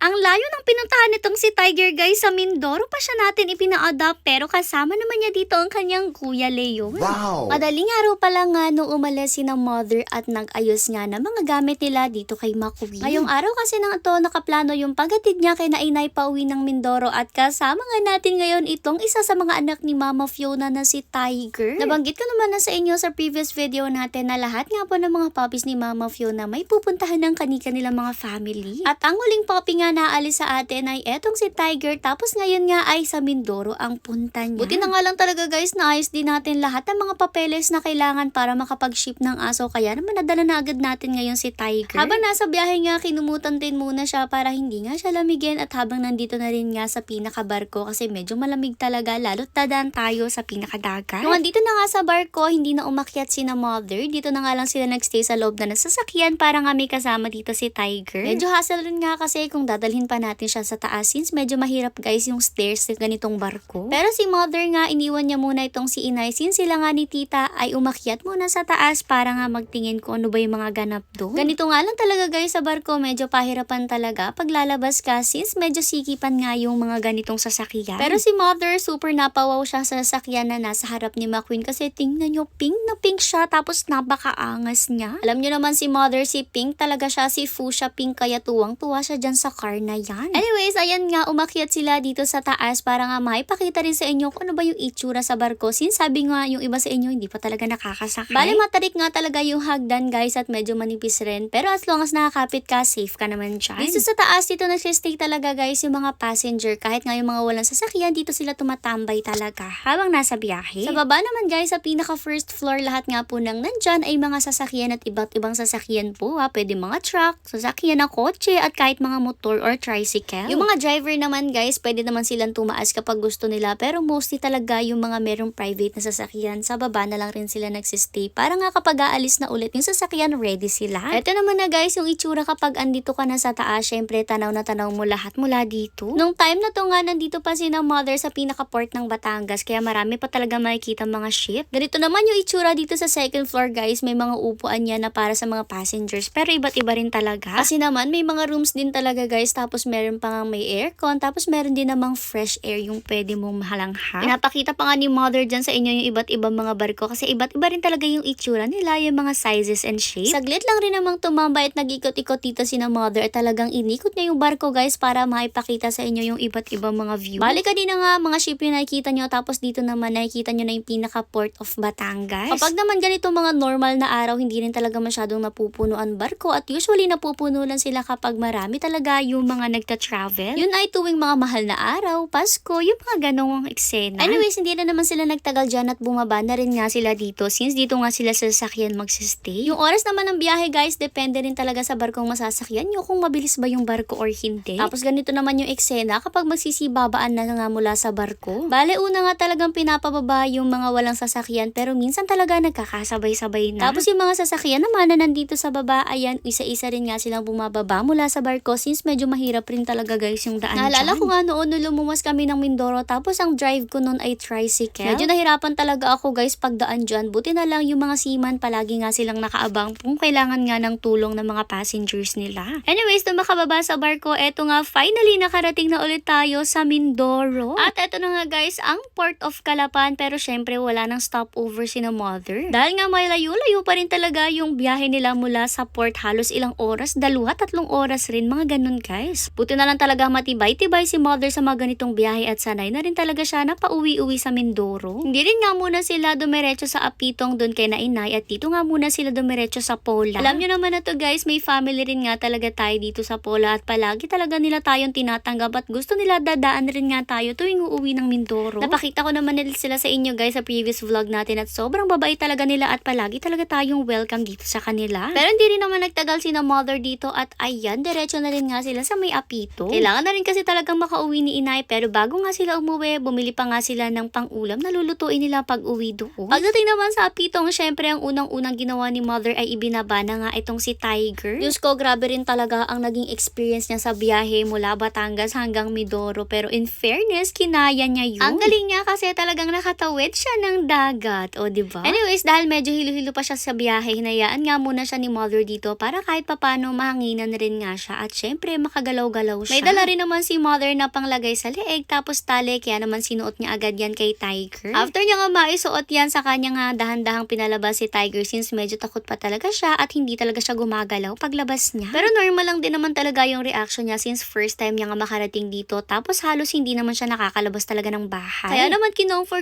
Ang layo ng pinuntahan nitong si Tiger guys, sa Mindoro pa siya natin ipina-adopt pero kasama naman niya dito ang kanyang kuya Leon. Wow! Madaling araw pa lang nga nung umalis si ng mother at nag-ayos nga ng mga gamit nila dito kay McQueen. Ngayong araw kasi nang ito nakaplano yung paghatid niya kay Nainay pauwi ng Mindoro at kasama nga natin ngayon itong isa sa mga anak ni Mama Fiona na si Tiger. Nabanggit ko naman na sa inyo sa previous video natin na lahat nga po ng mga puppies ni Mama Fiona may pupuntahan ng kani-kanilang mga family. At ang huling puppy nga naalis sa atin ay etong si Tiger, tapos ngayon nga ay sa Mindoro ang punta niya. Buti na nga lang talaga guys, naayos din natin lahat ng mga papeles na kailangan para makapag-ship ng aso, kaya naman nadala na agad natin ngayon si Tiger. Habang nasa biyahe nga, kinumutan din muna siya para hindi nga siya lamigin, at habang nandito na rin nga sa pinakabarko kasi medyo malamig talaga, lalo't dadaan tayo sa pinakadagat. Nung andito na nga sa barko, hindi na umakyat si na mother, dito na nga lang sila nagstay sa loob na nasasakyan para nga may kasama dito si Tiger. Medyo hassle rin nga kasi kung dadalhin pa natin siya sa taas since medyo mahirap guys yung stairs sa ganitong barko. Pero si mother nga, iniwan niya muna itong si inay since sila nga ni tita ay umakyat muna sa taas para nga magtingin kung ano ba yung mga ganap doon. Ganito nga lang talaga guys sa barko, medyo pahirapan talaga pag lalabas ka since medyo sikipan nga yung mga ganitong sasakyan. Pero si mother, super napawaw siya sa sasakyan na nasa harap ni McQueen kasi tingnan nyo, pink na pink siya tapos napakaangas niya. Alam nyo naman si mother, si pink talaga siya, si fuchsia pink, kaya tuwang-tuwa siya dyan sa car na yan. Anyways, ayan nga, umakyat sila dito sa taas para nga maipakita rin sa inyo kung ano ba yung itsura sa barko since sabi nga yung iba sa inyo hindi pa talaga nakakasakay. Bale, matarik nga talaga yung hagdan guys at medyo manipis rin, pero as long as nakakapit ka, safe ka naman dyan. Dito sa taas, dito nagsistay talaga guys yung mga passenger, kahit nga yung mga walang sasakyan, dito sila tumatambay talaga habang nasa biyahe. Sa baba naman guys, sa pinaka first floor, lahat nga po nang nandyan ay mga sasakyan at iba't ibang sasakyan po ha. Pwede mga truck, sasakyan na kotse at kahit mga motor or tricycle. Yung mga driver naman guys, pwede naman silang tumaas kapag gusto nila, pero mostly talaga yung mga merong private na sasakyan, sa baba na lang rin sila nagsistay para nga kapag aalis na ulit yung sasakyan, ready sila. Ito naman na guys yung itsura kapag andito ka na sa taas. Syempre tanaw na tanaw mo lahat mula dito. Nung time na to nga, nandito pa si na mother sa pinaka-port ng Batangas, kaya marami pa talaga makikita mga ship. Ganito naman yung itsura dito sa second floor guys, may mga upuan yan na para sa mga passengers, pero iba't iba rin talaga. Kasi naman may mga rooms din talaga guys, tapos meron pa nga may aircon, tapos meron din namang fresh air yung pwede mong mahalangha. Pinapakita pa nga ni mother dyan sa inyo yung iba't ibang mga barko kasi iba't iba rin talaga yung itsura nila, yung mga sizes and shapes. Saglit lang rin namang tumambay at nag-ikot-ikot dito si na mother at talagang inikot niya yung barko guys para maipakita sa inyo yung iba't ibang mga view. Balik kanina nga mga ship yung nakikita nyo, tapos dito naman nakikita nyo na yung pinaka-port of Batangas. Kapag naman ganito mga normal na araw, hindi rin talaga masyadong napupuno ang barko at usually napupuno lang sila kapag marami talaga yung mga nagta-travel. Yun ay tuwing mga mahal na araw, Pasko, yung mga ganong eksena. Anyways, hindi na naman sila nagtagal dyan at bumaba na rin nga sila dito since dito nga sila sa sasakyan magsistay. Yung oras naman ng biyahe guys, depende rin talaga sa barkong masasakyan nyo kung mabilis ba yung barko or hindi. Tapos ganito naman yung eksena kapag magsisibabaan na nga mula sa barko. Bale, una nga talagang pinapababa yung mga walang sasakyan, pero minsan talaga nagkakasabay-sabay na. Tapos yung mga sasakyan naman na nandito sa baba, ayan, isa-isa rin nga silang bumababa mula sa barko since medyo mahirap rin talaga guys yung daan dyan. Naalala ko nga noon nung lumuwas kami ng Mindoro, tapos ang drive ko noon ay tricycle. Medyo nahirapan talaga ako guys pagdaan dyan. Buti na lang yung mga seaman palagi nga silang nakaabang kung kailangan nga ng tulong ng mga passengers nila. Anyways, nung makababa sa barko, eto nga finally nakarating na ulit tayo sa Mindoro. At eto na nga guys, ang Port of Calapan, pero syempre wala nang stopover si na mother. Dahil nga may layo-layo pa rin talaga yung biyahe nila mula sa port, halos ilang oras, 2-3 oras rin, mga ganun guys. Buti na lang talaga matibay-tibay si mother sa mga ganitong biyahe at sanay na rin talaga siya na pauwi-uwi sa Mindoro. Hindi rin nga muna sila dumiretso sa Apitong doon kay Nainay at dito nga muna sila dumiretso sa Pola. Alam nyo naman na to guys, may family rin nga talaga tayo dito sa Pola at palagi talaga nila tayong tinatanggap at gusto nila dadaan rin nga tayo tuwing uuwi ng Mindoro. Napakita ko naman nila sila sa inyo guys sa previous vlog natin at sobrang babait talaga nila at palagi talaga tayong welcome dito sa kanila. Pero hindi rin naman nagtagal si na mother dito at ayan, diretso na rin nga sila sa may Apito. Kailangan na rin kasi talagang makauwi ni inay, pero bago nga sila umuwi, bumili pa nga sila ng pang-ulam na lulutuin nila pag uwi doon. Pagdating naman sa Apitong, syempre ang unang-unang ginawa ni mother ay ibinaba na nga itong si Tiger. Diyos ko, grabe rin talaga ang naging experience niya sa biyahe mula Batangas hanggang Mindoro, pero in fairness, kinaya niya yun. Ang galing niya kasi talagang nakatawid siya ng dagat, o diba? Anyways, dahil medyo hilo-hilo pa siya sa biyahe, hinayaan nga muna siya ni mother dito para kahit papano mahanginan rin nga siya at syempre nakagalaw-galaw siya. May dala rin naman si Mother na panglagay sa leeg tapos tali, kaya naman sinuot niya agad yan kay Tiger. After niya nga maisuot yan, sa kanya nga dahan-dahang pinalabas si Tiger since medyo takot pa talaga siya at hindi talaga siya gumagalaw paglabas niya. Pero normal lang din naman talaga yung reaction niya since first time niya nga makarating dito tapos halos hindi naman siya nakakalabas talaga ng bahay. Kaya naman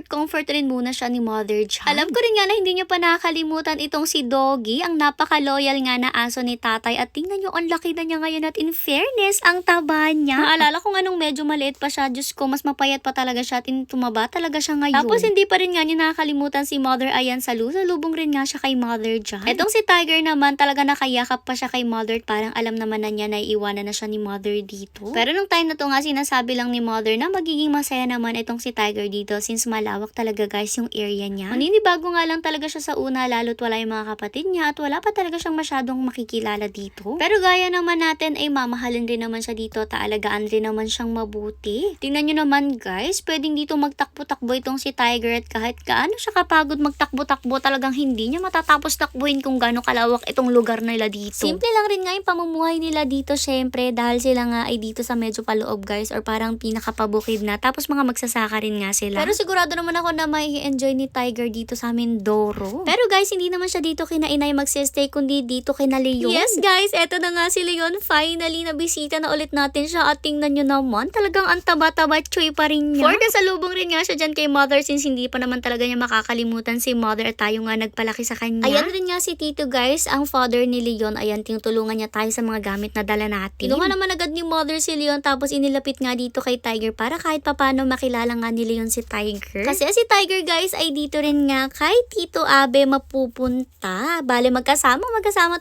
comfort rin muna siya ni Mother dyan. Alam ko rin nga na hindi niya pa nakakalimutan itong si Doggy, ang napaka-loyal nga na aso ni tatay, at tingnan niyo ang laki na niya ngayon at in fairness, ang taba niya. Maalala ko nga nung medyo maliit pa siya, Diyos ko, mas mapayat pa talaga siya at tumaba talaga siya ngayon. Tapos hindi pa rin nga niya nakakalimutan si Mother, ayan, salubong rin nga siya kay Mother dyan. Etong si Tiger naman, talaga nakayakap pa siya kay Mother, parang alam naman na niya na iiwanan na siya ni Mother dito. Pero nung time na to nga, sinasabi lang ni Mother na magiging masaya naman itong si Tiger dito since malawak talaga guys yung area niya. Maninibago nga lang talaga siya sa una, lalo't wala yung mga kapatid niya at wala pa talaga siyang masyadong makikilala dito. Pero gaya naman natin ay mamahalin rin naman siya dito, taalagaan rin naman siyang mabuti. Tingnan nyo naman guys, pwedeng dito magtakbo-takbo itong si Tiger at kahit gaano siya kapagod magtakbo-takbo, talagang hindi niya matatapos takbuhin kung gaano kalawak itong lugar nila dito. Simple lang rin nga yung pamumuhay nila dito syempre dahil sila nga ay dito sa medyo paloob guys, or parang pinakapabukid na, tapos mga magsasaka rin nga sila. Pero sigurado naman ako na may enjoy ni Tiger dito sa Mindoro. Pero guys, hindi naman siya dito kina Inay magsistay, kundi dito kina Leon. Yes guys, eto na nga si Leon. Finally, nabisita na ulit natin siya at tingnan nyo naman, talagang ang taba-taba choy pa rin niya. For kasalubong rin nga siya dyan kay Mother since hindi pa naman talaga niya makakalimutan si Mother at tayo nga nagpalaki sa kanya. Ayan rin nga si Tito guys, ang father ni Leon. Ayan, tinutulungan niya tayo sa mga gamit na dala natin. Tinungan naman agad ni Mother si Leon tapos inilapit nga dito kay Tiger para kahit papano makilala nga ni Leon si Tiger. Kasi si Tiger guys ay dito rin nga kay Tito Abe mapupunta. Bale magkasama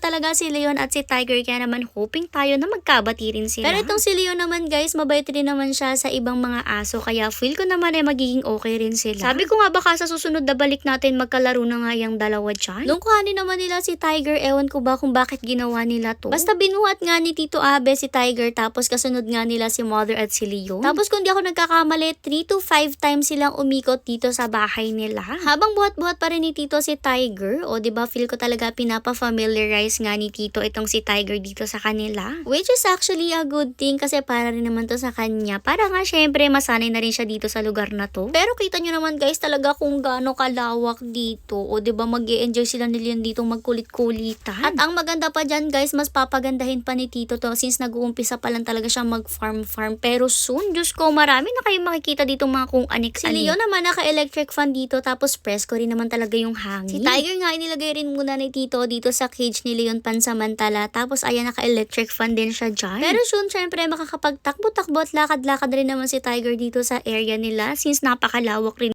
talaga si Leon at si Tiger, kaya naman hoping tayo na magkabati rin sila. Pero itong si Leon naman guys, mabait rin naman siya sa ibang mga aso, kaya feel ko naman ay magiging okay rin sila. Sabi ko nga baka sa susunod na balik natin magkalaro na nga yung dalawa dyan. Lungkuhanin naman nila si Tiger, ewan ko ba kung bakit ginawa nila to. Basta binuhat nga ni Tito Abe si Tiger tapos kasunod nga nila si Mother at si Leon. Tapos kung di ako nagkakamali, 3 to 5 times silang umikot dito sa bahay nila. Habang buhat-buhat pa rin ni Tito si Tiger, o diba feel ko talaga pinapa-familiarize nga ni Tito itong si Tiger dito sa kanila. Which is actually a good thing kasi para rin naman to sa kanya. Para nga syempre masanay na rin siya dito sa lugar na to. Pero kita nyo naman guys talaga kung gaano kalawak dito. O diba mag-i-enjoy sila nila dito magkulit-kulitan. At ang maganda pa dyan guys, mas papagandahin pa ni Tito to since nag-uumpisa pa lang talaga siya mag-farm. Pero soon, Diyos ko, marami na kayong makikita dito mga kung anik. Si Leon naman naka-electric fan dito tapos presko rin naman talaga yung hangin. Si Tiger nga inilagay rin muna ni Tito dito sa cage ni Leon pansamantala. Tapos ayan, naka-electric fan din siya dyan. Pero soon, syempre makakapagtakbo-takbo at lakad-lakad rin naman si Tiger dito sa area nila since napakalawak rin